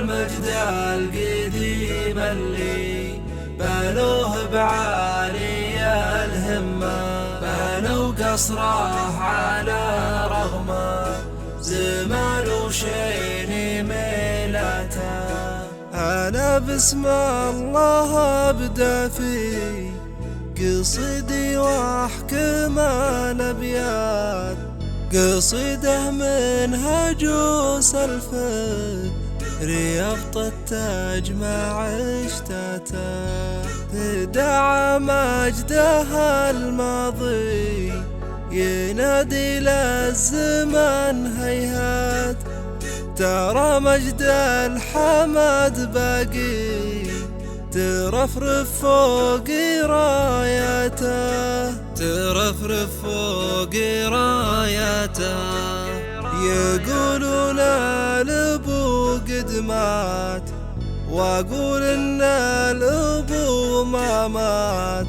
المجد القديم اللي بنوه بعالي الهمة، بنوا قصره على رغمه، زمان وشين ميلاته. أنا بسم الله أبدأ في قصيدي وأحكم الأبيات، قصيدة منهج وسلفه رياضة تجمع اشتاته، تدعى مجدها الماضي ينادي للزمن هيهات، ترى مجد الحمد باقي ترفرف فوق راياته، ترفرف فوق راياته. يقولون الابو قد مات، واقول ان الابو ما مات،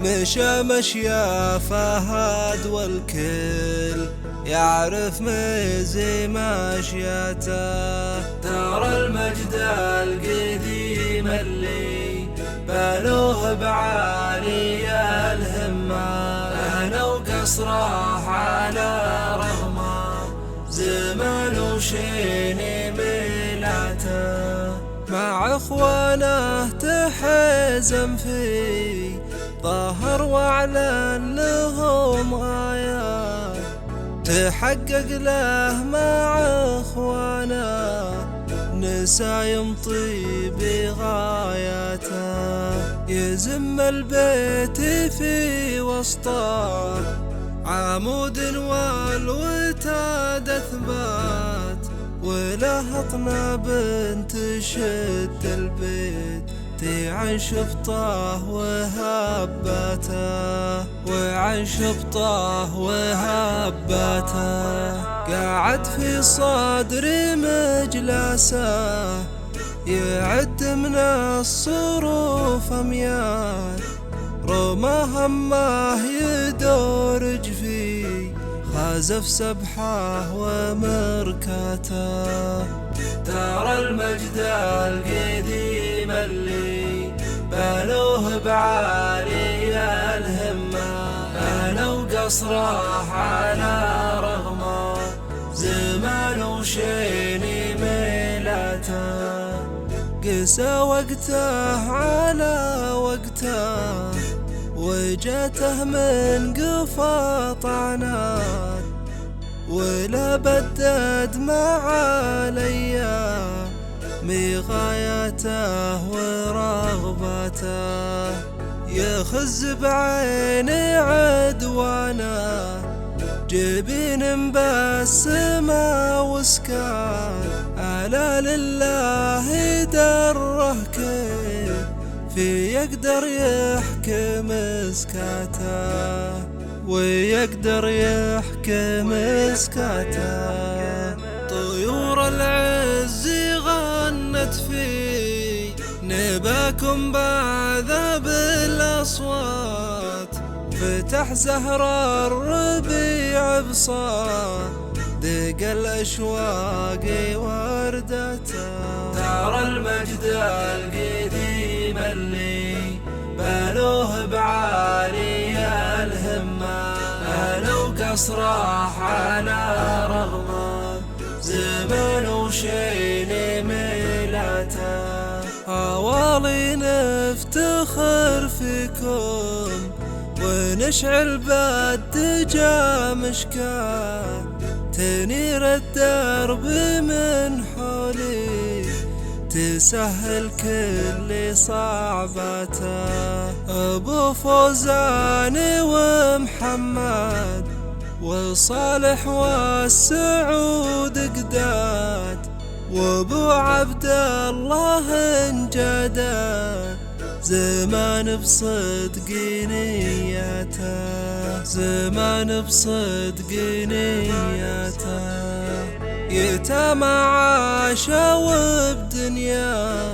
مشى مشيا فهد والكل يعرف مزي مشيته. ترى المجد القديم اللي بنوه بعالي الهمة، بنوا قصره على رغمه، زمان وشين ميلاته. مع اخوانه تحزم في ظهر واعلن لهم آيات، تحقق له مع اخوانه نسى يمطي بغاياته، يزم البيت في وسطه عمود والوتاد اثبات، وله اطناب تشد البيت عن شبطه وهباته، وعن شبطه وهباته. قاعد في صدري مجلسه يعد من الصروف أميال، رمى همه يدور جفي خازف سبحه ومركاته. ترى المجد القديم اللي بنوه بعالي الهمة، بنوا قصره على رغمه، زمان وشين ميلاته. قسى وقته على وقته وجاته من قفا طعنات، ولا بدد مع الايام غايته ورغبته، يخز بعيني عدوانه جبين بسمة وسكان، ألا لله دره كيف في يقدر يحكم سكاته، ويقدر يحكم سكاته. طيور العز غنت في نباكم بعذاب الأصوات، فتح زهر الربيع بصار دق الأشواق وردته. ترى المجد القديم اللي بنوه بعالي الهمة، بنوا قصره على رغمه، زمان وشين ميلاته. أوالي نفتخر فيكم ونشعل بالدجى مشكاة، تنير الدرب من حولي تسهل كل صعباته. أبو فوزان ومحمد وصالح والسعود قداد، وابو عبد الله انجداد، زمان بصدق نياته، زمان بصدق نياته. يتامى عاشا وبدنيا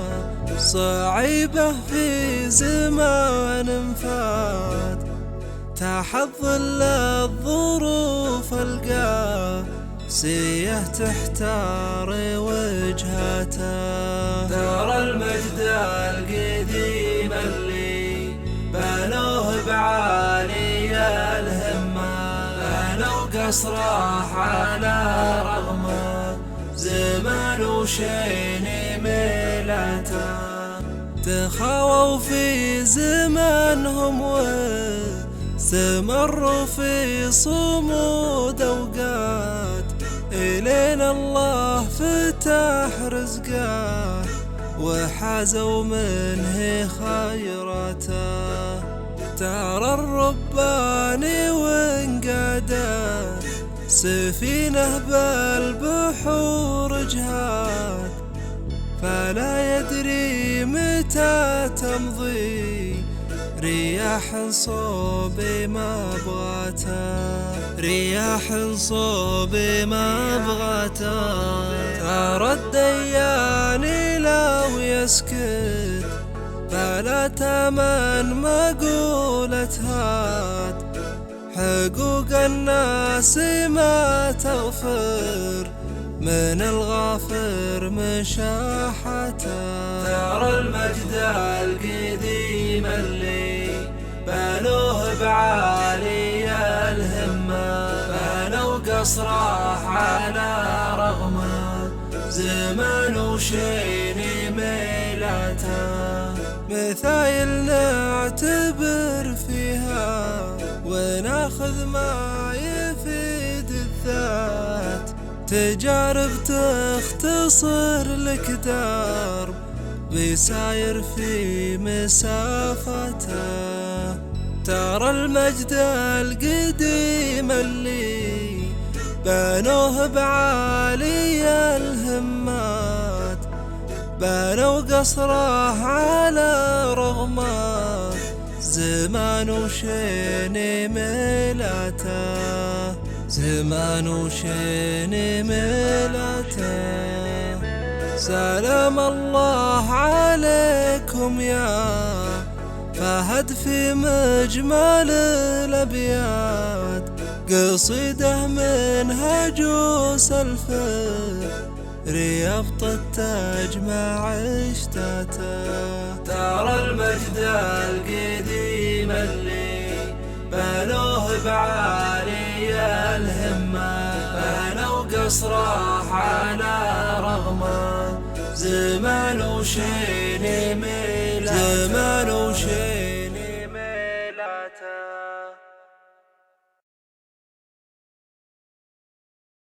صعيبة في زمان فات، تحت ظل الظروف القاه سيه تحتار وجهاته. ترى المجد القديم اللي بنوه بعالي الهمة، بنوا قصره على رغمه زمان وشين ميلاته. تخاووا في زمانهم واستمروا في صمود أوقات، إلين الله فتح رزقه وحازوا منه خيراته. ترى الرباني وانقادت سفينة بالبحور جهات، فلا يدري متى تمضي رياح صوب ما بغاته، رياح صوب ما بغاته. ترى الديان لو يسكت فلا تمن مقولة هات، حقوق الناس ما تغفر من الغافر مشاحته. ترى المجد القديم اللي بنوه بعالي الهمة، بنوا قصره على رغمه زمان وشين ميلاته. مثايل نعتبر فيها وناخذ ما يفيد الذات، تجارب تختصر لك درب بيساير في مسافته. ترى المجد القديم اللي بنوه بعالي الهمات، بنوا قصره على رغمه زمان وشين ميلاته، زمان وشين ميلاته. سلام الله عليكم يا فهد في مجمل الأبيات، قصيدة منها جوس الفر رياض تجمع عشتاته. ترى المجد القديم اللي بنوه بعالي الهمة، بنوا قصره على رغمه زمان وشين ميلاته.